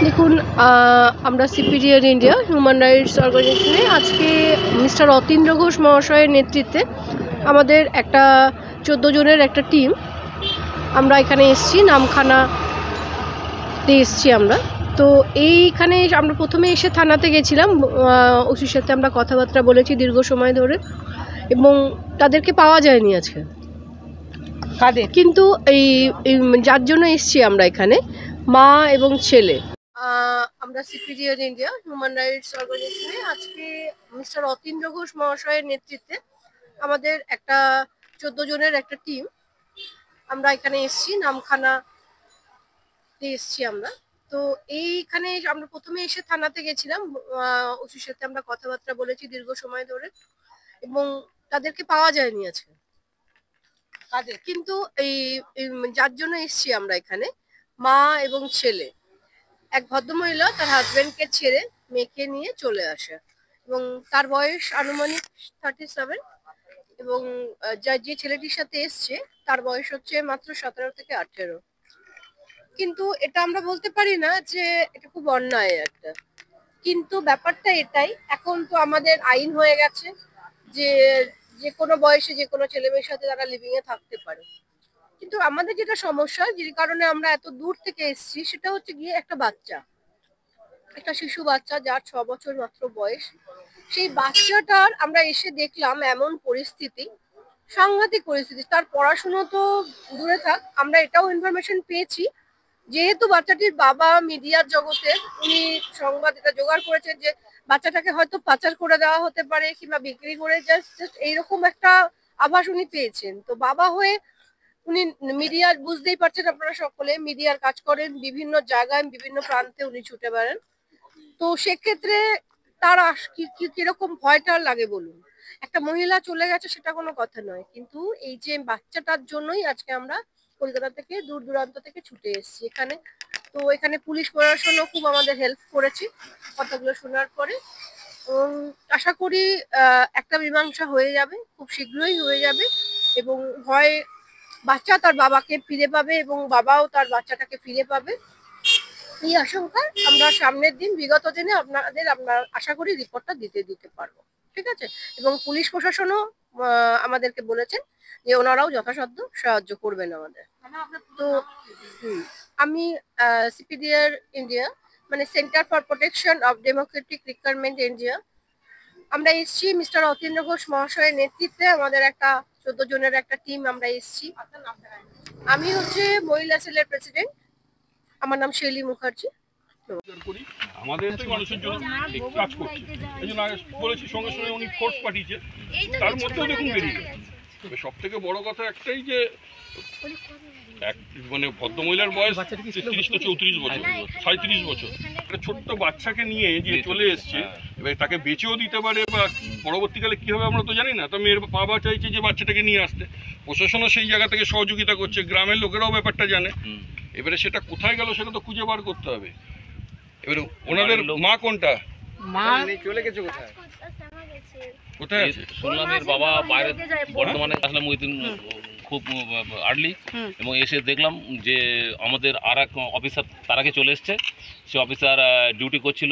দেখুন, আমরা CPDR India human rights অর্গানাইজেশনে আজকে মিস্টার অতীন্দ্র ঘোষ মহাশয়ের নেতৃত্বে আমাদের একটা 14 জনের একটা টিম আমরা এখানে এসেছি, নামখানাতে এসেছি আমরা। তো এইখানে আমরা প্রথমে এসে থানাতে গেছিলাম, ওসির সাথে আমরা কথাবার্তা বলেছি দীর্ঘ সময় ধরে, এবং তাদেরকে পাওয়া যায়নি আজকে। কিন্তু এই যার জন্য এসেছি আমরা এখানে, মা এবং ছেলে, আমরা সিপিডিআর ইন্ডিয়া হিউম্যান রাইটস অর্গানাইজেশনে আজকে মিস্টার অতীন্দ্র ঘোষ মহাশয়ের নেতৃত্বে আমাদের একটা 14 জনের একটা টিম আমরা এখানে এসেছি, নামখানাতে এসেছি আমরা। তো এইখানে আমরা প্রথমে এসে থানাতে গেছিলাম, ওসির সাথে আমরা কথাবার্তা বলেছি দীর্ঘ সময় ধরে, এবং তাদেরকে পাওয়া যায়নি আজকে। কিন্তু এই যার জন্য এসেছি আমরা এখানে, মা এবং ছেলে, এক ভদ্রমহিলা তার হাজবেন্ডকে ছেড়ে মেয়েকে নিয়ে চলে আসে, এবং তার বয়স আনুমানিক 37, এবং যে ছেলেটির সাথে এসছে তার বয়স হচ্ছে মাত্র 17 থেকে 18। কিন্তু এটা আমরা বলতে পারি না যে এটা খুব অন্যায় একটা, কিন্তু ব্যাপারটা এটাই, এখন তো আমাদের আইন হয়ে গেছে যে যে কোনো বয়সে যে কোনো ছেলে মেয়ের সাথে তারা লিভিং এ থাকতে পারে। কিন্তু আমাদের যেটা সমস্যা, যে কারণে আমরা এত দূর থেকে এসেছি, সেটা হচ্ছে গিয়ে একটা শিশু বাচ্চা যার 6 বছর মাত্র বয়স। সেই বাচ্চাটার আমরা এসে দেখলাম এমন পরিস্থিতি, সাংঘাতিক পরিস্থিতি। তার পড়াশুনো তো দূরে থাক, আমরা এটাও ইনফরমেশন পেয়েছি যেহেতু বাচ্চাটির বাবা মিডিয়ার জগতে, উনি সংবাদ এটা জোগাড় করেছেন যে বাচ্চাটাকে হয়তো পাচার করে দেওয়া হতে পারে কিংবা বিক্রি করে, জাস্ট এইরকম একটা আভাস উনি পেয়েছেন। তো বাবা হয়ে উনি মিডিয়ার, বুঝতেই পারছেন আপনারা সকলে, মিডিয়ার কাজ করেন, বিভিন্ন জায়গায় বিভিন্ন প্রান্তে উনি ছুটে বেড়ান। তো সেক্ষেত্রে তার কিরকম ভয়টা লাগে বলুন। একটা মহিলা চলে গেছে সেটা কোনো কথা নয়, কিন্তু এই যে বাচ্চাটার জন্যই আজকে আমরা কলকাতা থেকে দূর দূরান্ত থেকে ছুটে এসেছি এখানে। তো এখানে পুলিশ প্রশাসনও খুব আমাদের হেল্প করেছে কথাগুলো শোনার পরে, এবং আশা করি একটা মীমাংসা হয়ে যাবে, খুব শীঘ্রই হয়ে যাবে, এবং হয় বাচ্চা তার বাবাকে ফিরে পাবে এবং বাবাও তার বাচ্চাটাকে ফিরে পাবে। এই আশঙ্কায় আমরা সামনের দিন, বিগত দিনে আমরা আশা করি রিপোর্টটা দিতে পারবো, ঠিক আছে। এবং পুলিশ প্রশাসনও আমাদেরকে বলেছেন যে ওনারাও যথাসাধ্য সাহায্য করবেন আমাদের। তো আমি সিপিডিআর ইন্ডিয়া, মানে centre for protection of Democratic requirement India, আমরা এসেছি মিস্টার অতীন্দ্র ঘোষ মহাশয়ের নেতৃত্বে আমাদের একটা 14 জনের একটা টিম আমরা এসেছি। আমি হচ্ছে মহিলা সেলের প্রেসিডেন্ট, আমার নাম শৈলী মুখার্জি। আমাদের তো মানুষের জন্য কাজ করছে, এই জন্য বলেছি সঙ্গে সঙ্গে উনি ফোর্স পাঠিয়েছে, তার মধ্যেও দেখুন বেরিয়ে। তবে সব থেকে বড় কথা একটাই যে মানে ভদ্রমহিলার বয়স 33 তো 34 বছর, 37 বছর, একটা ছোট্ট বাচ্চাকে নিয়ে যে চলে এসছে, এবার তাকে বেঁচেও দিতে পারে বা পরবর্তীকালে কি হবে আমরা তো জানি না। তো মেয়ের বাবা চাইছে যে বাচ্চাটাকে নিয়ে আসতে, প্রশাসনও সেই জায়গা থেকে সহযোগিতা করছে, গ্রামের লোকেরাও ব্যাপারটা জানে। এবারে সেটা কোথায় গেল সেটা তো খুঁজে বার করতে হবে। এবারে ওনাদের মা কোনটা, মা চলে গেছে কোথায়, কোথায় আছে শুনলাম এর বাবা বাইরে বর্তমানে আসলাম ওই দিন খুব আর্লি, এবং এসে দেখলাম যে আমাদের আর এক অফিসার তার আগে চলে এসছে। সে অফিসার ডিউটি করছিল,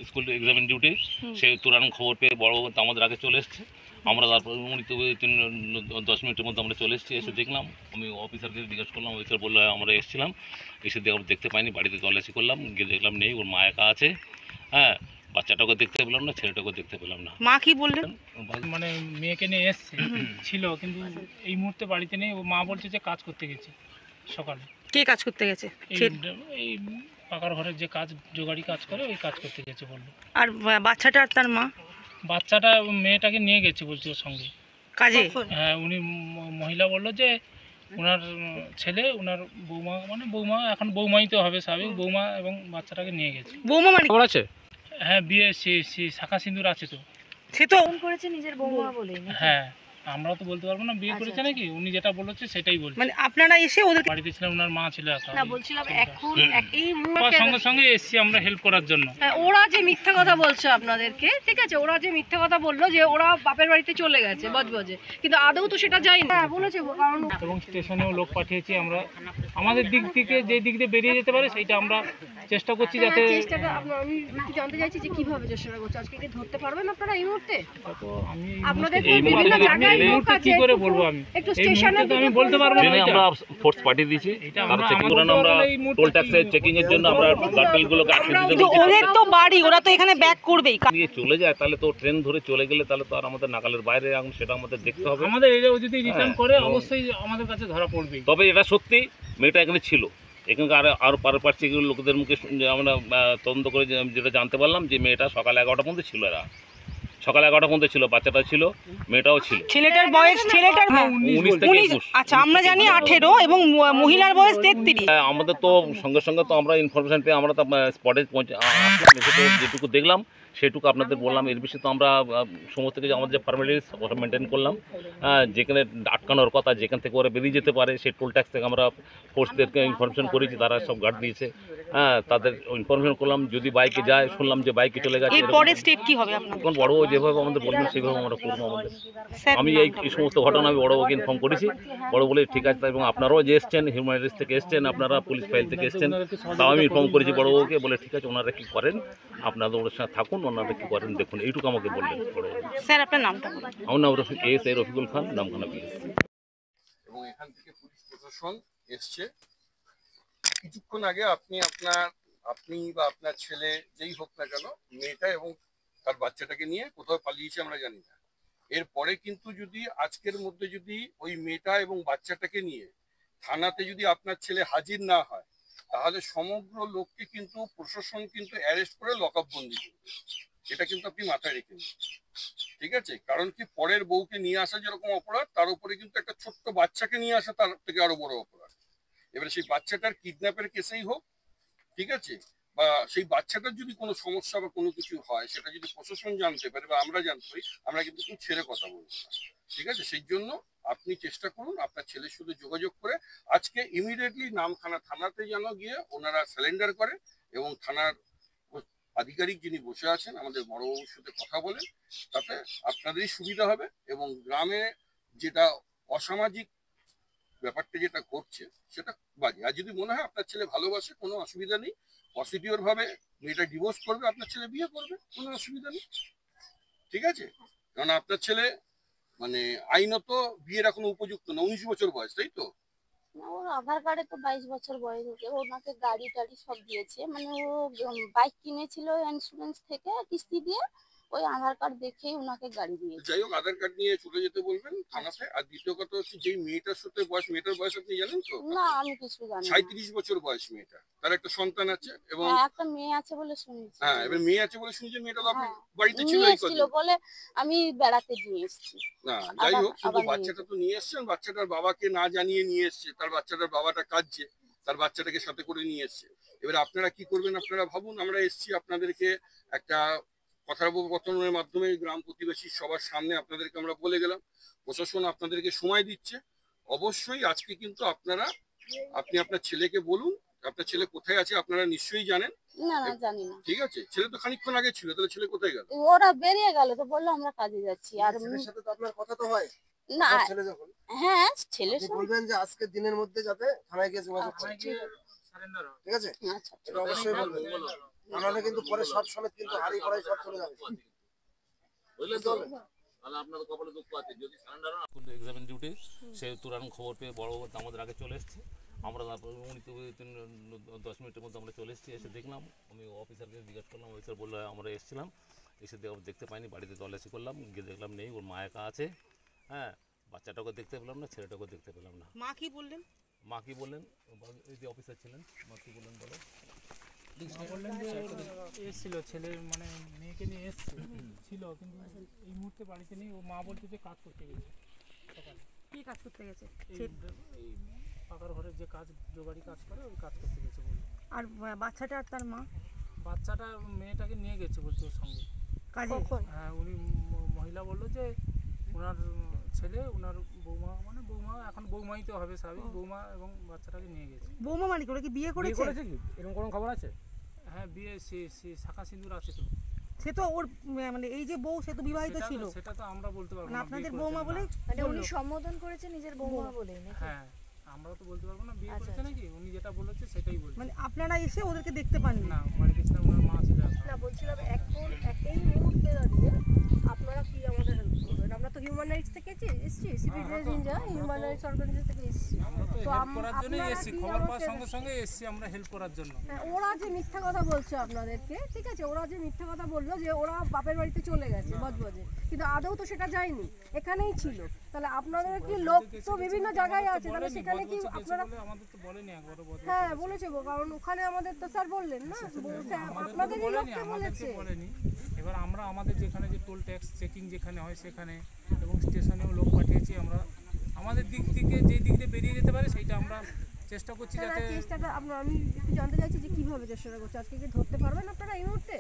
স্কুল এক্সামিন ডিউটি, সে তুরান খবর পেয়ে বড়বাবু আমাদের আগে চলে এসছে। আমরা তারপর উনি তো 10 মিনিটের মধ্যে আমরা চলে এসেছি। এসে দেখলাম, আমি অফিসারকে জিজ্ঞেস করলাম, অফিসার বললো আমরা এসেছিলাম, এসে দেখতে পাইনি, বাড়িতে তল্লাশি করলাম, গিয়ে দেখলাম নেই, ওর মা একা আছে। হ্যাঁ, বাচ্চাটাকে দেখতে পেলাম না, ছেলেটাকে দেখতে পেলাম না। মা কি বললেন? মানে মেয়েকে নিয়ে এসছে, ছিল কিন্তু এই মুহূর্তে বাড়িতে নেই। ও মা বলছে যে কাজ করতে গেছে সকালে। কে কাজ করতে গেছে? এই পাকার ঘরের যে কাজ, জোগাড়ি কাজ করে, ওই কাজ করতে গেছে বললো। আর বাচ্চাটা আর তার মা? বাচ্চাটা মেয়েটাকে নিয়ে গেছে বলছে ওর সঙ্গে কাজে। হ্যাঁ, উনি মহিলা বললো যে ওনার ছেলে, ওনার বৌমা, মানে বৌমা, এখন বৌমাই তো হবে স্বাভাবিক, বৌমা এবং বাচ্চাটাকে নিয়ে গেছে। বৌমা মানে আছে? হ্যাঁ, বিয়ে শাখা সিঁদুর আছে তো। সে তো ফোন করেছে নিজের বৌমা বলে। হ্যাঁ, আমরা তো বলতে পারবো না বিয়ে করেছে নাকি, উনি যেটা বলেছে সেটাই বলছে। মানে আপনারা এসে ওদের বাড়িতে ছিলাম, ওনার মা ছিল একা। না বলছিলাম এখন এই ওর মুহূর্তে সঙ্গে সঙ্গে এসছি আমরা হেল্প করার জন্য। হ্যাঁ, ওরা যে মিথ্যা কথা বলছে আপনাদেরকে, ঠিক আছে, ওরা যে মিথ্যা কথা বললো যে ওরা বাপের বাড়িতে চলে গেছে বজবজে, কিন্তু আদৌ তো সেটা যায়নি। হ্যাঁ বলেছে, কারণ এবং স্টেশনেও লোক পাঠিয়েছি আমরা, আমাদের দিক থেকে যে দিক দিয়ে বেরিয়ে যেতে পারে সেইটা আমরা চেষ্টা করছি, যাতে চেষ্টাটা আমি একটু জানতে চাইছি যে কিভাবে চেষ্টা করছে, আজকে কি ধরতে পারবেন আপনারা এই মুহূর্তে? তো আমি আপনাদের তো এই বিভিন্ন মুহূর্তে জায়গায় এই লোক মুহূর্তে আছে, কি করে একটু- বলবো আমি, একটু এই স্টেশনে মুহূর্তে তো আমি বলতে পারবো না। ট্রেনে এটা আমরা ফোর্স পাঠিয়ে দিয়েছি, এটা কারণ আমরা চেকিং আমাদের আমরা এই মুহূর্তে টোল ট্যাক্সের কি- চেকিং এর জন্য আমরা গার্ডরেলগুলোকে আটকে দিতে তো ওদের তো বাড়ি, ওরা তো এখানে ব্যাক করবেই। নিয়ে চলে যায়, তাহলে তো ট্রেন ধরে চলে গেলে তাহলে তো আর আমাদের নাগালের বাইরে, এখন সেটা আমাদের দেখতে হবে। আমাদের এরিয়াও যদি রিটার্ন হ্যাঁ, করে এবং- অবশ্যই আমাদের কাছে ধরা পড়বেই। তবে এটা সত্যি মেয়েটা এখানে ছিল, এখানকার আরও পারপার্শ্বিক লোকদের মুখে আমরা তদন্ত করে যেটা জানতে পারলাম যে মেয়েটা সকাল 11টা পর্যন্ত ছিল, এরা সকাল 11টা পর্যন্ত ছিল, বাচ্চাটা ছিল, মেয়েটাও ছিল। ছেলেটার বয়স, ছেলেটার 19 থেকে 19, 21। আচ্ছা আমরা জানি 18 এবং মহিলার বয়স 33। আমাদের তো সঙ্গে সঙ্গে তো আমরা ইনফরমেশন পেয়ে আমরা তো স্পটে আসলাম, এসে তো যেটুকু দেখলাম সেটুকু আপনাদের বললাম। এর বেশি তো আমরা সমস্ত কিছু আমাদের যে ফর্মালিটিস ওটা মেনটেন করলাম। যেখানে আটকানোর কথা, যেখান থেকে ওরা বেরিয়ে যেতে পারে সেই টোল ট্যাক্স থেকে আমরা ফোর্সদেরকে ইনফরমেশন করেছি, তারা সব গার্ড দিয়েছে। তাদের ইনফরমেশন করলাম, যদি বাইকে যায় শুনলাম যে বাইকে চলে গেছে, এর পরের স্টেপ কি হবে আপনাদের? এখন বড় যেভাবে আমাদের বলবেন সেভাবে আমরা করবো আমাদের। স্যার আমি এই সমস্ত ঘটনা আমি বড়বাবুকে ইনফর্ম করেছি, বড় বলে ঠিক আছে, এবং আপনারাও যে এসছেন হিউম্যান রাইটস থেকে এসছেন, আপনারা পুলিশ ফাইল থেকে এসছেন, তাও আমি ইনফর্ম করেছি বড়বাবুকে, বলে ঠিক আছে ওনারা কী করেন আপনারা ওদের সাথে থাকুন, ওনারা কী করেন দেখুন, এইটুকু আমাকে বললেন বড়বাবু। স্যার আপনার নামটা বলুন। আমার নাম রফিকুল খান, নামখানা পিএস। এবং এখান থেকে পুলিশ প্রশাসন এসছে কিছুক্ষণ আগে। আপনি বা আপনার ছেলে যেই হোক না কেন, মেয়েটা এবং তার বাচ্চাটাকে নিয়ে কোথাও পালিয়েছে আমরা জানি না। এরপরে কিন্তু যদি আজকের মধ্যে যদি ওই মেয়েটা এবং বাচ্চাটাকে নিয়ে থানাতে যদি আপনার ছেলে হাজির না হয়, তাহলে সমগ্র লোককে কিন্তু প্রশাসন কিন্তু অ্যারেস্ট করে লকআপ বন্দি করবে। এটা কিন্তু আপনি মাথায় রেখে নিন, ঠিক আছে? কারণ কি, পরের বউকে নিয়ে আসা যেরকম অপরাধ, তার উপরে কিন্তু একটা ছোট্ট বাচ্চাকে নিয়ে আসা তার থেকে আরো বড় অপরাধ। এবারে সেই বাচ্চাটার কিডন্যাপের কেসেই হোক, ঠিক আছে, বা সেই বাচ্চাটার যদি কোনো সমস্যা বা কোনো কিছু হয়, সেটা যদি প্রশাসন জানতে পারে বা আমরা জানতে পারি, আমরা কিন্তু কেউ ছেড়ে কথা বলবো না, ঠিক আছে? সেই জন্য আপনি চেষ্টা করুন আপনার ছেলের সাথে যোগাযোগ করে আজকে ইমিডিয়েটলি নামখানা থানাতে যেন গিয়ে ওনারা স্যালেন্ডার করে, এবং থানার আধিকারিক যিনি বসে আছেন আমাদের বড়বাবুর সাথে কথা বলেন, তাতে আপনাদেরই সুবিধা হবে। এবং গ্রামে যেটা অসামাজিক ব্যাপারটা যেটা ঘটছে সেটা বাজে। আর যদি মনে হয় আপনার ছেলে ভালোবাসে, কোনো অসুবিধা নেই, পজিটিভ ভাবে মেয়েটা ডিভোর্স করবে, আপনার ছেলে বিয়ে করবে, কোনো অসুবিধা নেই, ঠিক আছে? কারণ আপনার ছেলে মানে আইনত বিয়ের এখন উপযুক্ত না, 19 বছর বয়স, তাই তো? না, ওর আধার কার্ডে তো 22 বছর বয়স হয়েছে। ওনাকে গাড়ি টাড়ি সব দিয়েছে, মানে ও বাইক কিনেছিল ইন্স্যুরেন্স থেকে কিস্তি দিয়ে, ওই আধার কার্ড দেখেই ওনাকে গাড়ি দিয়েছে। যাই হোক, আধার কার্ড নিয়ে চলে যেতে বলবেন থানাতে। আর দ্বিতীয় কথা হচ্ছে, যেই মেয়েটার সাথে বয়স, মেয়েটার বয়স আপনি জানেন তো? না, আমি কিছু জানি না। 37 বছর বয়স মেয়েটা, তার একটা সন্তান আছে এবং হ্যাঁ, একটা মেয়ে আছে বলে শুনেছি। হ্যাঁ, এবার মেয়ে আছে বলে শুনছি, মেয়েটা তো আপনার হ্যাঁ, বাড়িতে ছিল নিয়ে এই এসেছিল কদিন। বলে আমি বেড়াতে নিয়ে এসেছি। না যাই হোক, শুধু আবার নিয়ে বাচ্চাটা তো নিয়ে এসছেন, বাচ্চাটার বাবাকে না জানিয়ে নিয়ে এসছে, তার বাচ্চাটার বাবাটা কাঁদছে, তার বাচ্চাটাকে সাথে করে নিয়ে এসছে। এবারে আপনারা কি করবেন আপনারা ভাবুন। আমরা এসছি আপনাদেরকে একটা কথোপকথনের মাধ্যমে গ্রাম প্রতিবেশী সবার সামনে আপনাদেরকে আমরা বলে গেলাম, প্রশাসন আপনাদেরকে সময় দিচ্ছে। অবশ্যই আজকে কিন্তু আপনি আপনার ছেলেকে বলুন, আপনার ছেলে কোথায় আছে আপনারা নিশ্চয়ই জানেন, না না, জানি না। ঠিক আছে? ছেলে তো খানিকক্ষণ আগে ছিল, তাহলে ছেলে কোথায় গেল? ওরা বেরিয়ে গেল তো বললো আমরা কাজে যাচ্ছি। আর ছেলের সাথে তো আপনার কথা তো হয় না, আপনার ছেলে যখন হ্যাঁ, ছেলের আপনি সঙ্গে। বলবেন যে আজকের দিনের মধ্যে যাতে থানায় গিয়ে যোগাযোগ করে, আচ্ছা, সারেন্ডার হবে। ঠিক আছে? আচ্ছা, এটা অবশ্যই বলবেন, নাহলে কিন্তু পরে সব সমেত কিন্তু হাড়ি কড়াই সব চলে যাবে, বুঝলেন বুঝতে তো? পারলেন? তাহলে আপনাদের কপালে দুঃখ আছে, যদি সারেন্ডার হন এক্সামিন ডিউটি, সে তুরান খবর পেয়ে বড় আমাদের আগে চলে এসছে। আমরা তারপর উনি তো 10 মিনিটের মধ্যে আমরা চলে এসেছি। এসে দেখলাম, আমি অফিসারকে জিজ্ঞেস করলাম, অফিসার বললো আমরা এসেছিলাম, এসে দেখতে পাইনি, বাড়িতে তল্লাশি করলাম, গিয়ে দেখলাম নেই, ওর মা একা আছে। হ্যাঁ, বাচ্চাটাকে দেখতে পেলাম না, ছেলেটাকে দেখতে পেলাম না। মা কি বললেন? মা কি বললেন, এই যে অফিসার ছিলেন, মা কি বললেন বলো? বললেন যে এসেছিল ছেলে, মানে মেয়েকে নিয়ে এসছে, ছিল কিন্তু এই মুহূর্তে বাড়িতে নেই। ও মা বলছে যে কাজ করতে গেছে সকালে। কি কাজ করতে গেছে? এই পাকার ঘরের যে কাজ, জোগাড়ি কাজ করে, ওই কাজ করতে গেছে বললো। আর বাচ্চাটা আর তার মা বাচ্চাটা মেয়েটাকে নিয়ে গেছে বলছে ওর সঙ্গে কাজে? হ্যাঁ, উনি মহিলা বললো যে ওনার ছেলে ওনার বৌমা, মানে বৌমা এখন বৌমাই তো হবে স্বাভাবিক, বৌমা এবং বাচ্চাটাকে নিয়ে গেছে। বৌমা মানে কি ওরা কি বিয়ে বিয়ে করেছে? করেছে কি এরকম কোনো খবর আছে? হ্যাঁ বিয়ে, সে শাখা সিঁদুর আছে তো। সে তো ওর মানে এই যে বউ সে তো বিবাহিত ছিল, সেটা তো আমরা বলতে পারবো মানে না। আপনাদের বিয়ে বৌমা করেছে বলে না। মানে উনি সম্বোধন করেছে নিজের বৌমা বলেই নাকি? হ্যাঁ আমরা তো বলতে পারবো না বিয়ে আচ্ছা, করেছে নাকি, উনি যেটা বলেছে সেটাই বলছে। মানে আপনারা এসে ওদেরকে দেখতে পাননি? না বাড়ি গেছিলাম, ওনার মা ছিল এখন। না বলছিলাম এখন এই মুহূর্তে দাঁড়িয়ে আপনারা কি আমাদের হেল্প করবেন? আমরা তো হিউম্যান রাইটস থেকে এসেছি, civil India human rights organisation থেকে এসেছি। আমরা তো তো হেল্প করার জন্যই আপনারা এসেছি, কি খবর পাওয়ার আমাকে- সঙ্গে সঙ্গে এসেছি আমরা হেল্প করার জন্য। হ্যাঁ, ওরা যে মিথ্যা কথা বলছে আপনাদেরকে, ঠিক আছে, ওরা যে মিথ্যা কথা বললো যে ওরা বাপের বাড়িতে চলে গেছে বজবজে, কিন্তু আদৌ তো সেটা যায়নি, এখানেই ছিল। তাহলে আপনাদের কি লোক তো বিভিন্ন জায়গায় আছে, তাহলে সেখানে কি আপনারা? আমাদের তো বলেনি একবারও বদল। হ্যাঁ বলেছে গো, কারণ ওখানে আমাদের তো স্যার বললেন না, আপনাদের বলেনি, লোককে আমাদেরকে বলেছে। বলেনি। এবার আমরা আমাদের যেখানে যে টোল ট্যাক্স চেকিং যেখানে হয় সেখানে এবং স্টেশনেও লোক পাঠিয়েছি আমরা, আমাদের দিক থেকে যে দিক দিয়ে বেরিয়ে যেতে পারে সেইটা আমরা চেষ্টা করছি স্যার, যাতে। আর চেষ্টাটা আমি একটু জানতে চাইছি যে কিভাবে চেষ্টাটা করছে, আজকে কি ধরতে পারবেন আপনারা এই মুহূর্তে?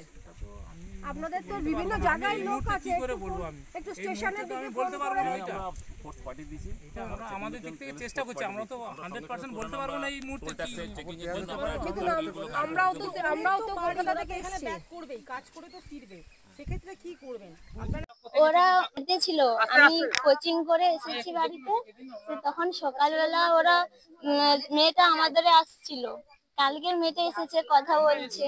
আপনাদের তো বিভিন্ন জায়গায় লোক আছে, কি করে বলবো আমি? একটু এই স্টেশনের মুহূর্তে তো দিকে আমি বলতে পারবো না এটা। পাঠিয়ে এটা আমরা আমাদের দিক থেকে চেষ্টা করছি, আমরা তো 100% বলতে পারবো না এই মুহূর্তে কি আমরাও তো কলকাতা থেকে এসেছি। করবেই, কাজ করে তো ফিরবে, সেক্ষেত্রে কি করবেন? ওরা বাড়িতে ছিল, আমি কোচিং করে এসেছি বাড়িতে, তো তখন সকালবেলা ওরা মেয়েটা আমাদের আসছিল, কালকের মেয়েটা এসেছে কথা বলছে।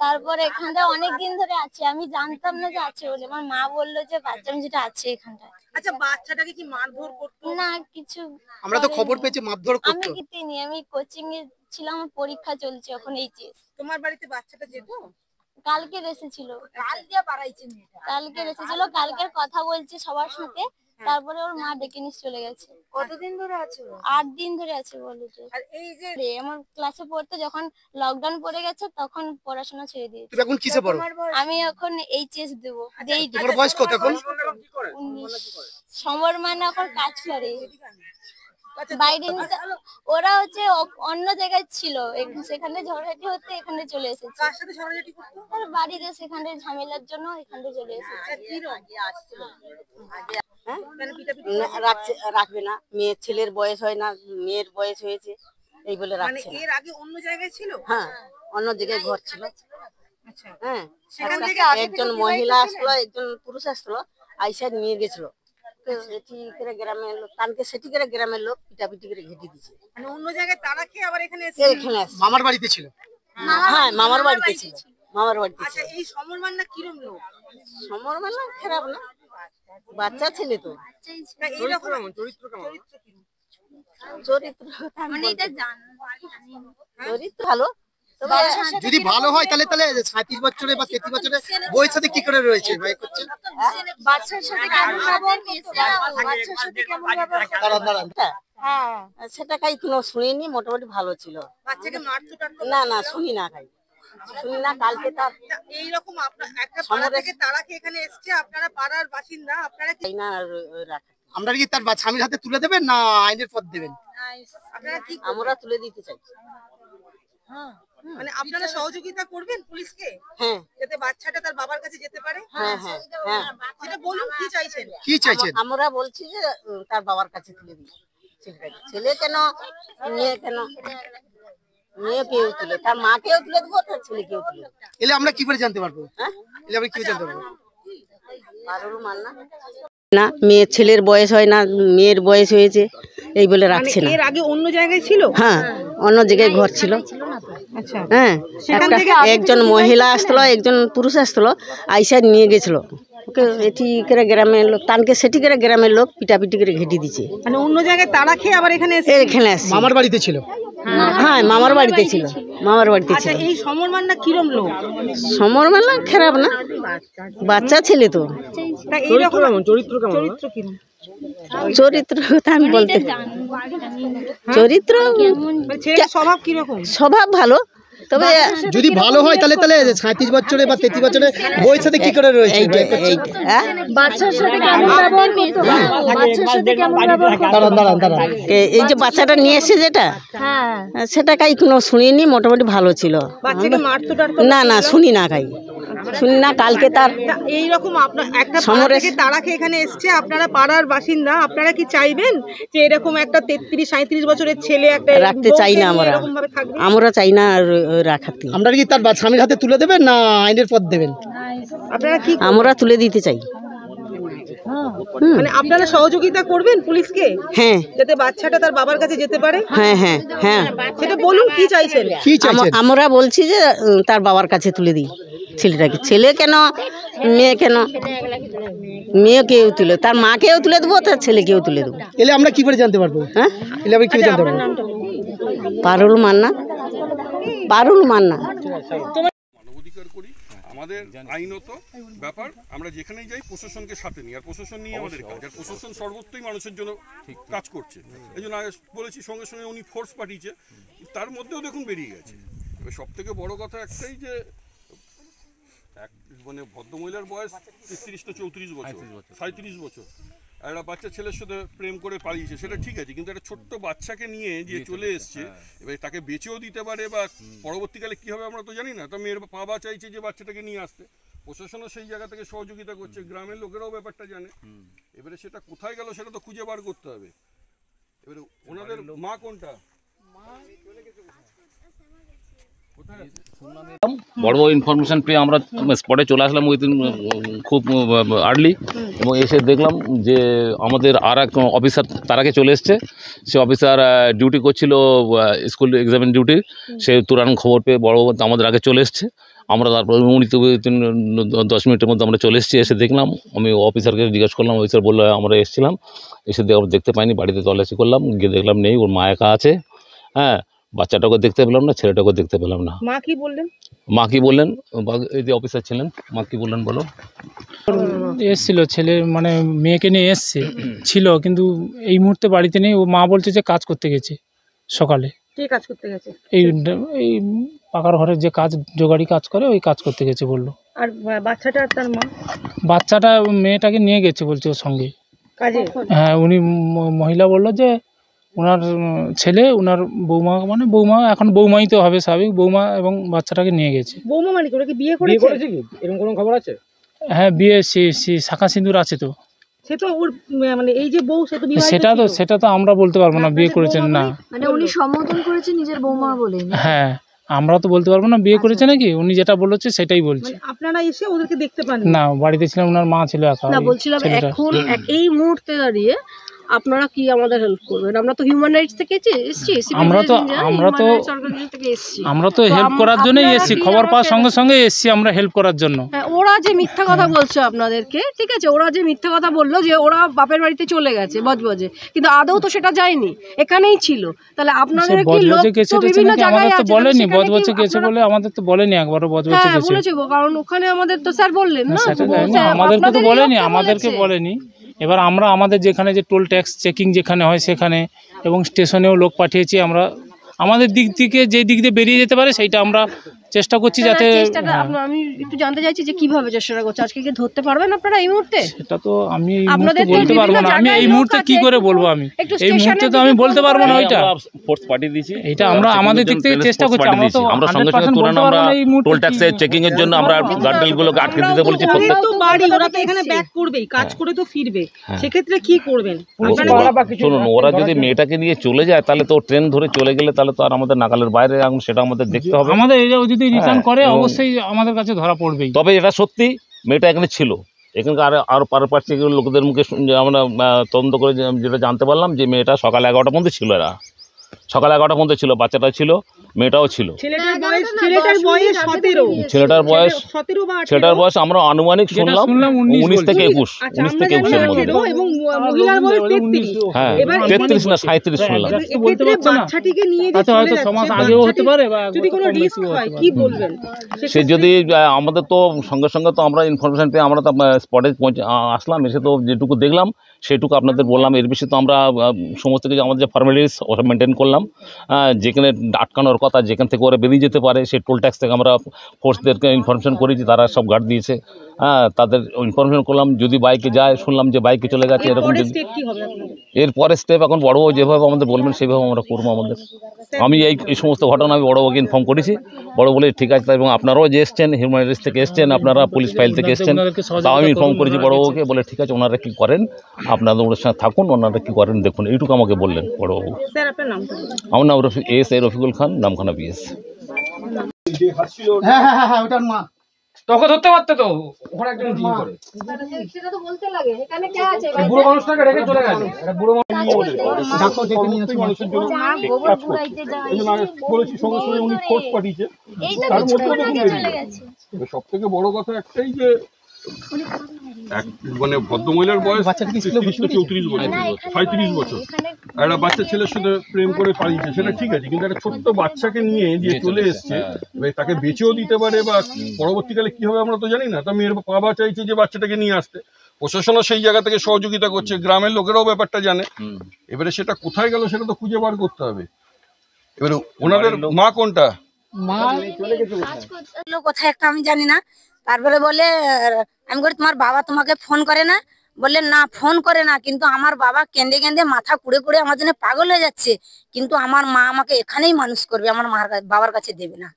তারপর এখানটা অনেক দিন ধরে আছে, আমি জানতাম না যে আছে বলে, আমার মা বললো যে বাচ্চা মেয়েটা আছে এখানটায়। আচ্ছা, বাচ্চাটাকে কি মারধর করতো? না কিছু আমরা তো খবর করেনি। পেয়েছি মারধর আমি করতো। কিতিনি, আমি কোচিং এ ছিলাম, আমার পরীক্ষা চলছে এখন এইচএস। তোমার বাড়িতে বাচ্চাটা যেত? কালকের এসেছিল, কালকের এসেছিল, কালকের কথা বলছে সবার সাথে, তারপরে ওর মা ডেকে নিয়ে চলে গেছে। কতদিন ধরে আছে? 8 দিন ধরে আছে বলে যে। আর এই যে আমার ক্লাসে পড়তে যখন লকডাউন পড়ে গেছে তখন পড়াশোনা ছেড়ে দিয়েছি। তুমি এখন কিসে পড়ো? আমি এখন এইচএস দেবো, দেই তোমার বয়স কত এখন? 19। সমর মানে এখন কাজ করে বাইরে ওরা হচ্ছে অন্য জায়গায় ছিল, সেখানে ঝড়াঝাটি হতে এখানে চলে এসেছে। কার সাথে ঝগড়াঝাটি করতো? আর বাড়িতে সেখানে ঝামেলার জন্য এখানে চলে এসেছে। রাখবে না, মেয়ের ছেলের বয়স হয় না, মেয়ের বয়স হয়েছে এই বলে মানে রাখছে না। এর আগে অন্য জায়গায় ছিল? হ্যাঁ অন্য জায়গায় ঘর ছিল। আচ্ছা, হ্যাঁ সেখান একটা- থেকে আগে একজন থেকে মহিলা বিবাহিত আসলো, একজন পুরুষ আসলো, আইসা নিয়ে গেছিল। তো এটি করে গ্রামের লোক, কানকে সেটি করে গ্রামের লোক পিটাপিটি করে ঘেটে দিচ্ছে। মানে অন্য জায়গায় তারা খেয়ে আবার এখানে এসেছে? এখানে আসছে। মামার বাড়িতে ছিল? হ্যাঁ মামার বাড়িতে ছিল, মামার বাড়িতে আচ্ছা, ছিল। এই সমর মান্না কিরম লোক? সমর মেলা খারাপ না, বাচ্চা ছেলে তো। না, এইরকম চরিত্র কেমন? চরিত্র কিরম? চরিত্র কথা আমি মানে এটা বলতে- জান চরিত্র ভালো, তবে যদি ভালো হয় তাহলে 37 বছরে বা 33 বছরে বউয়ের সাথে কি করে রয়েছে ভাই করছে? বাচ্চার সাথে কেমন ব্যবহার করতো? বাচ্চার সাথে কেমন ব্যবহার করতো? দাঁড়ান হ্যাঁ, সেটা কাই কোনো শুনিনি, মোটামুটি ভালো ছিল। বাচ্চাকে মারতো টারতো? না না শুনি না কাই, শুনি না। কালকে তার এইরকম আপনার একটা পাড়া সমরেশ- থেকে তারা কি এখানে এসছে, আপনারা পাড়ার বাসিন্দা, আপনারা কি তাই না রাখা, আমরা কি তার স্বামীর হাতে তুলে দেবেন না আইনের পথ দেবেন? আপনারা কি আমরা তুলে দিতে চাই। মানে আপনারা সহযোগিতা করবেন পুলিশকে, হ্যাঁ যাতে বাচ্চাটা তার বাবার কাছে যেতে পারে? হ্যাঁ হ্যাঁ হ্যাঁ সেটা বলুন, কি চাইছেন? কি চাইছেন? আমরা বলছি যে তার বাবার কাছে তুলে দিই। ছেলে কেন, মেয়ে কেন, মেয়ে কেউ তুলে, তার মাকেও তুলে দেবো, তার ছেলেকেও তুলে দেবো। এলে আমরা কি করে জানতে পারবো? হ্যাঁ এলে আমরা কি করে জানতে পারবো? পারুল মান্না না, মেয়ের ছেলের বয়স হয় না, মেয়ের বয়স হয়েছে এই বলে রাখছে না। এর আগে অন্য জায়গায় ছিল? হ্যাঁ অন্য জায়গায় ঘর ছিল। আচ্ছা, হ্যাঁ একজন মহিলা আসলো, একজন পুরুষ আসলো, আইসা নিয়ে গেছিল। ওকে এটি করে গ্রামের লোক, কানকে সেটি করে গ্রামের লোক পিটাপিটি করে ঘেটে দিচ্ছে। মানে অন্য জায়গায় তারা খেয়ে আবার এখানে এখানে আসছে। মামার বাড়িতে ছিল? হ্যাঁ মামার বাড়িতে ছিল, মামার বাড়িতে আচ্ছা, ছিল। এই সমর মান্না কিরম লোক? সমর মেলা খারাপ না, বাচ্চা ছেলে তো। তা এইরকম চরিত্র কেমন? চরিত্র কিরম? চরিত্র কথা আমি বলতে, চরিত্র মানে ছেলের স্বভাব কিরকম? স্বভাব ভালো, তবে যদি ভালো হয় তাহলে 37 বছরে বা 33 বছরে বউয়ের সাথে কি করে রয়েছে ভাই করছে? হ্যাঁ? বাচ্চার সাথে কেমন ব্যবহার করতো? বাচ্চার সাথে কেমন ব্যবহার করতো? দাঁড়ান এই যে বাচ্চাটা নিয়ে এসে যেটা, হ্যাঁ, সেটা কাই কোনো শুনিনি, মোটামুটি ভালো ছিল। বাচ্চাকে মারতো টারতো? না না শুনি না কাই, শুনি না কালকে তার এইরকম আপনার একটা পাড়া সমরেশ থেকে তারা খেয়ে এখানে এসছে, আপনারা পাড়ার বাসিন্দা, আপনারা কি চাইবেন যে এরকম একটা 33-37 বছরের ছেলে একটা রাখতে চাই না আমরা, এরকম ভাবে থাকবে? আমরা চাই না রাখাতে। আমরা কি তার স্বামীর হাতে তুলে দেবেন না আইনের পথ দেবেন? আপনারা কি আমরা তুলে দিতে চাই। মানে আপনারা সহযোগিতা করবেন পুলিশকে হ্যাঁ যাতে বাচ্চাটা তার বাবার কাছে যেতে পারে? হ্যাঁ হ্যাঁ হ্যাঁ সেটা বলুন, কি চাইছেন? কি চাইছেন? আমরা বলছি যে তার বাবার কাছে তুলে দিই ছেলেটাকে। ছেলে কেন, মেয়ে কেন? মেয়েকেও তুলে, তার মাকেও তুলে দেবো, তার ছেলেকেও তুলে দেবো। এলে আমরা কি করে জানতে পারবো? হ্যাঁ, এলে আমরা কি করে জানতে পারবো? পারুল মান্না, পারুল মান্না। মানবাধিকার করি, আমাদের আইনত ব্যাপার, আমরা যেখানেই যাই প্রশাসনকে সাথে নিই, আর প্রশাসন নিয়ে আমাদের কাজ, আর প্রশাসন সর্বত্রই মানুষের জন্য কাজ করছে। এই জন্য বলেছি সঙ্গে সঙ্গে উনি ফোর্স পাঠিয়েছে, তার মধ্যেও দেখুন বেরিয়ে গেছে। এবার সব থেকে বড় কথা একটাই যে মানে ভদ্রমহিলার বয়স 33 তো 34 বছর, 37 বছর, একটা বাচ্চা ছেলের সাথে প্রেম করে পালিয়েছে, সেটা ঠিক আছে, কিন্তু একটা ছোট্ট বাচ্চাকে নিয়ে যে চলে এসছে, এবার তাকে বেচেও দিতে পারে বা পরবর্তীকালে কী হবে আমরা তো জানি না। তো মেয়ের বাবা চাইছে যে বাচ্চাটাকে নিয়ে আসতে, প্রশাসনও সেই জায়গা থেকে সহযোগিতা করছে, গ্রামের লোকেরাও ব্যাপারটা জানে। এবারে সেটা কোথায় গেল সেটা তো খুঁজে বার করতে হবে। এবারে ওনাদের মা কোনটা? বড় বড় ইনফরমেশন পেয়ে আমরা স্পটে চলে আসলাম উইদিন খুব আর্লি, এবং এসে দেখলাম যে আমাদের আর এক অফিসার তার আগে চলে এসছে। সে অফিসার ডিউটি করছিল, স্কুল এক্সামের ডিউটি, সে তুরান খবর পেয়ে বড় আমাদের আগে চলে এসছে। আমরা তারপর 10 মিনিটের মধ্যে আমরা চলে এসেছি। এসে দেখলাম, আমি অফিসারকে জিজ্ঞেস করলাম, অফিসার বললো আমরা এসেছিলাম, এসে দেখতে পাইনি, বাড়িতে তল্লাশি করলাম, গিয়ে দেখলাম নেই, ওর মা একা আছে। হ্যাঁ, বাচ্চাটাকে দেখতে পেলাম না, ছেলেটাকে দেখতে পেলাম না। মা কি বললেন? মা কি বললেন, এই যে অফিসার ছিলেন, মা কি বললেন বলো? এসছিল ছেলে, মানে মেয়েকে নিয়ে এসছে ছিল, কিন্তু এই মুহূর্তে বাড়িতে নেই। ও মা বলছে যে কাজ করতে গেছে সকালে। কে কাজ করতে গেছে? এই এই পাকার ঘরের যে কাজ, জোগাড়ি কাজ করে, ওই কাজ করতে গেছে বললো। আর বাচ্চাটা আর তার মা? বাচ্চাটা মেয়েটাকে নিয়ে গেছে বলছে ওর সঙ্গে কাজে। হ্যাঁ, উনি মহিলা বললো যে ওনার ছেলে, ওনার বৌমা, মানে বৌমা, এখন বৌমাই তো হবে স্বাভাবিক, বৌমা এবং বাচ্চাটাকে নিয়ে গেছে। বৌমা মানে কি, ওরা কি বিয়ে করেছে? এরকম কোনো খবর আছে? হ্যাঁ, বিয়ে শাখা সিঁদুর আছে তো। সে তো ওর মানে এই যে বউ, সে তো বিবাহিত ছিল। সেটা তো আমরা বলতে পারবো না বিয়ে করেছেন না। মানে উনি সম্বোধন করেছে নিজের বৌমা বলে? হ্যাঁ, আমরা তো বলতে পারবো না বিয়ে করেছে নাকি, উনি যেটা বলেছে সেটাই বলছে। মানে আপনারা এসে ওদেরকে দেখতে পান না, বাড়িতে ছিলাম, ওনার মা ছিল একা। না, বলছিলাম এখন এই মুহূর্তে দাঁড়িয়ে আপনারা কি আমাদের হেল্প করবেন? আমরা তো হিউম্যান রাইটস থেকে এসেছি, আমরা তো হেল্প করার জন্যই এসেছি, খবর পাওয়ার সঙ্গে সঙ্গে এসেছি আমরা হেল্প করার জন্য। ওরা যে মিথ্যা কথা বলছে আপনাদেরকে, ঠিক আছে, ওরা যে মিথ্যা কথা বললো যে ওরা বাপের বাড়িতে চলে গেছে বজবজে, কিন্তু আদৌ তো সেটা যায়নি, এখানেই ছিল। তাহলে আপনাদের কি লোক তো বিভিন্ন জায়গায় আছে, বলেনি বজবজে গেছে বলে, আমাদের তো বলেনি একবারও বজবজে গেছে। বলেছে, কারণ ওখানে আমাদের তো স্যার বললেন না, আমাদেরকে তো বলেনি, আমাদেরকে বলেনি। এবার আমরা আমাদের যেখানে যে টোল ট্যাক্স চেকিং যেখানে হয় সেখানে, এবং স্টেশনেও লোক পাঠিয়েছি আমরা, আমাদের দিক থেকে যে দিক দিয়ে বেরিয়ে যেতে পারে সেইটা আমরা চেষ্টা করছি যাতে। আমি একটু জানতে চাইছি যে কিভাবে চেষ্টা করছে, আজকে কি ধরতে পারবেন আপনারা এই মুহূর্তে? সেটা তো আমি এই মুহূর্তে বলতে পারবো না, আমি এই মুহূর্তে কি করে বলবো, আমি এই মুহূর্তে তো আমি বলতে পারবো না। ওইটা ফোর্স পাঠিয়ে দিয়েছি, এটা আমরা আমাদের দিক থেকে চেষ্টা করছি। আমরা সঙ্গে সঙ্গে তুরান আমরা টোল ট্যাক্সের চেকিং এর জন্য আমরা গার্ডরেলগুলোকে আটকে দিতে বলেছি। প্রত্যেকটা বাড়ি ওরা তো এখানে ব্যাক করবেই, কাজ করে তো ফিরবে, সেক্ষেত্রে কি করবেন? শুনুন, ওরা যদি মেয়েটাকে নিয়ে চলে যায় তাহলে তো ট্রেন ধরে চলে গেলে তাহলে তো আর আমাদের নাগালের বাইরে, এখন সেটা আমাদের দেখতে হবে। আমাদের যদি রিটার্ন করে অবশ্যই আমাদের কাছে ধরা পড়বেই। তবে এটা সত্যি মেয়েটা এখানে ছিল, এখানকার আরো পারপার্শ্বিক লোকদের মুখে আমরা তদন্ত করে যেটা জানতে পারলাম যে মেয়েটা সকাল 11টা পর্যন্ত ছিল, এরা সকাল 11টা পর্যন্ত ছিল, বাচ্চাটা ছিল, মেয়েটাও ছিল। ছেলেটার বয়স আমরা আনুমানিক শুনলাম 19 থেকে 21, 19 থেকে 21-এর মধ্যে। হ্যাঁ, 33 না 37 শুনলাম। সে যদি আমাদের তো সঙ্গে সঙ্গে তো আমরা ইনফরমেশন পেয়ে আমরা তো স্পটে আসলাম, এসে তো যেটুকু দেখলাম সেটুকু আপনাদের বললাম। এর বেশি তো আমরা সমস্ত কিছু আমাদের যে ফর্মালিটিস ওটা মেনটেন করলাম। যেখানে আটকানোর কথা, যেখান থেকে ওরা বেরিয়ে যেতে পারে সেই টোল ট্যাক্স থেকে আমরা ফোর্সদেরকে ইনফরমেশন করেছি, তারা সব গার্ড দিয়েছে। হ্যাঁ, তাদের ইনফরমেশন করলাম, যদি বাইকে যায় শুনলাম যে বাইকে চলে গেছে এরকম। এরপরে যদি স্টেপ কি হবে আপনাদের? এরপরে স্টেপ এখন বড়বাবু যেভাবে আমাদের বলবেন সেইভাবে আমরা করবো আমাদের। আমি এই সমস্ত ঘটনা আমি বড়বাবুকে ইনফর্ম করেছি, বড় বলে ঠিক আছে, এবং আপনারাও যে এসছেন হিউম্যান রাইটস থেকে এসছেন, আপনারা পুলিশ ফাইল থেকে এসছেন, তাও আমি ইনফর্ম করেছি বড়বাবুকে, বলে ঠিক আছে ওনারা কী করেন আপনাদের ওদের সঙ্গে থাকুন, ওনারা কী করেন দেখুন, এইটুকু আমাকে বললেন বড়বাবু। স্যার আপনার নামটা বলুন। আমার নাম এএসআই রফিকুল খান, নামখানা পিএস। হ্যাঁ ওটার মা। তোকে ধরতে পারতে তো, ওখানে একজন জিম করে সেটা তো বলতে লাগে এখানে কে আছে বুড়ো মানুষটাকে রেখে চলে গেছে। একটা বুড়ো ডাক্তার ডেকে নিয়ে আসি মানুষের জন্য কাজ করছে। এই জন্য আগে বলেছি সঙ্গে সঙ্গে উনি ফোর্স পাঠিয়েছে, তার মধ্যেও দেখুন বেরিয়ে গেছে। সব থেকে বড় কথা একটাই যে মানে ভদ্রমহিলার বয়স 33 থেকে 34 বছর, 37 বছর। একটা বাচ্চা ছেলের সাথে প্রেম করে পালিয়েছে, সেটা ঠিক আছে, কিন্তু একটা ছোট্ট বাচ্চাকে নিয়ে যে চলে এসছে, এবার তাকে বেঁচেও দিতে পারে বা পরবর্তীকালে কি হবে আমরা তো জানি না। তা মেয়ের বাবা চাইছে যে বাচ্চাটাকে নিয়ে আসতে, প্রশাসনও সেই জায়গা থেকে সহযোগিতা করছে, গ্রামের লোকেরাও ব্যাপারটা জানে। এবারে সেটা কোথায় গেল সেটা তো খুঁজে বার করতে হবে। এবারে ওনাদের মা কোনটা? কোথায় একটা আমি জানি না। তারপরে বলে আমি বলি তোমার বাবা তোমাকে ফোন করে না? বললেন না ফোন করে না, কিন্তু আমার বাবা কেঁদে কেঁদে মাথা কুড়ে কুড়ে আমার জন্য পাগল হয়ে যাচ্ছে, কিন্তু আমার মা আমাকে এখানেই মানুষ করবে, আমার বাবার কাছে দেবে না।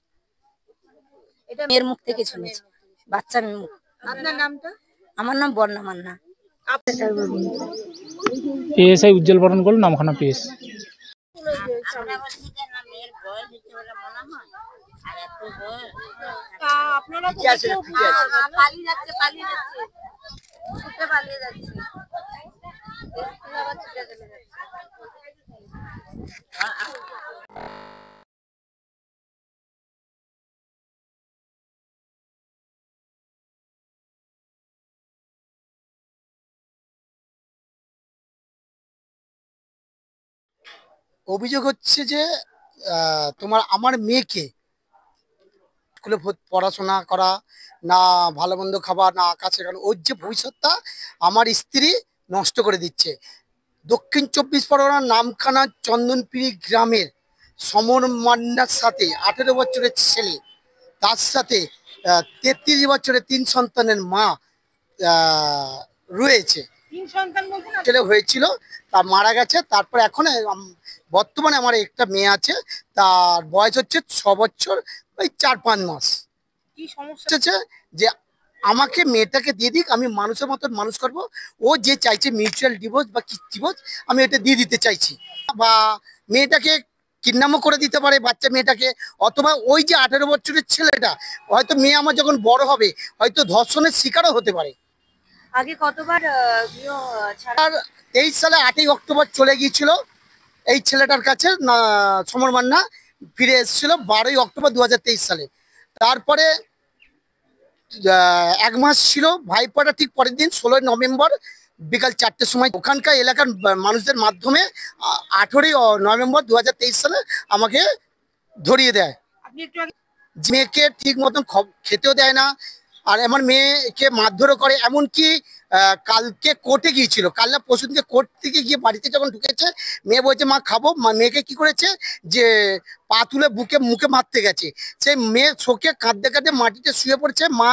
এটা মেয়ের মুখ থেকে শুনেছি, বাচ্চা মেয়ের মুখ। আপনার নামটা? আমার নাম বর্ণা মান্না। এএসআই উজ্জ্বল বরণ করল, নামখানা পিএস। আপনারা তো পালিয়ে যাচ্ছে ছুটে পালিয়ে যাচ্ছে। অভিযোগ হচ্ছে যে আমার মেয়েকে স্কুলে পড়াশোনা করা, না ভালো মন্দ খাবার, না আকাশ শেখানো, ওর যে ভবিষ্যৎটা আমার স্ত্রী নষ্ট করে দিচ্ছে। দক্ষিণ 24 পরগনার নামখানা চন্দনপিড়ি গ্রামের সমর মান্নার সাথে 18 বছরের ছেলে, তার সাথে 33 বছরের 3 সন্তানের মা রয়েছে। ছেলে হয়েছিল, তা মারা গেছে। তারপরে এখন বর্তমানে আমার একটা মেয়ে আছে, তার বয়স হচ্ছে 6 বছর ওই 4-5 মাস। কি সমস্যা হচ্ছে যে আমাকে মেয়েটাকে দিয়ে দিক, আমি মানুষের মতন মানুষ করব। ও যে চাইছে মিউচুয়াল ডিভোর্স বা কি ডিভোর্স, আমি এটা দিয়ে দিতে চাইছি। বা মেয়েটাকে কিডন্যাপও করে দিতে পারে বাচ্চা মেয়েটাকে, অথবা ওই যে 18 বছরের ছেলেটা, হয়তো মেয়ে আমার যখন বড় হবে হয়তো ধর্ষণের শিকারও হতে পারে। আগে কতবার 23 সালে 8ই অক্টোবর চলে গিয়েছিল এই ছেলেটার কাছে, সমর মান্না ফিরে এসেছিল 12ই অক্টোবর 2023 সালে। তারপরে 1 মাস ছিল, ভাইফোঁটা ঠিক পরের দিন 16 নভেম্বর বিকাল 4টের সময় ওখানকার এলাকার মানুষদের মাধ্যমে 18ই নভেম্বর 2023 সালে আমাকে ধরিয়ে দেয়। মেয়েকে ঠিক মতন খেতেও দেয় না, আর আমার মেয়েকে মারধরও করে। এমনকি কালকে কোর্টে গিয়েছিল, কাল না পরশুদিনকে কোর্ট থেকে গিয়ে বাড়িতে যখন ঢুকেছে, মেয়ে বলছে মা খাবো, মেয়েকে কি করেছে যে পা তুলে মুখে মারতে গেছে। সেই মেয়ে শোকে কাঁদতে কাঁদতে মাটিতে শুয়ে পড়ছে। মা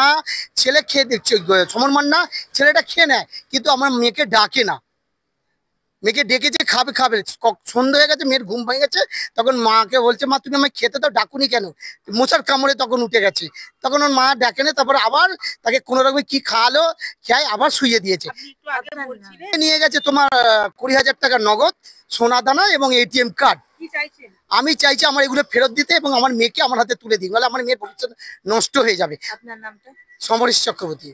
ছেলে খেয়ে দিচ্ছে, সমর মান্না ছেলেটা খেয়ে নেয়, কিন্তু আমার মেয়েকে ডাকে না। মেয়েকে ডেকেছে খাবে খাবে, সন্ধ্যা হয়ে গেছে, মেয়ের ঘুম ভেঙে গেছে। তখন মাকে বলছে মা তুমি আমায় খেতে দাও, ডাকুনি কেন? মশার কামড়ে তখন উঠে গেছে। তখন ওর মা ডাকে না, তারপর আবার তাকে কোনো রকম কি খাওয়ালো, খেয়ে আবার শুয়ে দিয়েছে। নিয়ে গেছে তোমার 20,000 টাকা নগদ, সোনা দানা এবং ATM কার্ড। আমি চাইছি আমার এগুলো ফেরত দিতে এবং আমার মেয়েকে আমার হাতে তুলে দিই, বলে আমার মেয়ের ভবিষ্যৎ নষ্ট হয়ে যাবে। আপনার নামটা? সমরেশ চক্রবর্তী।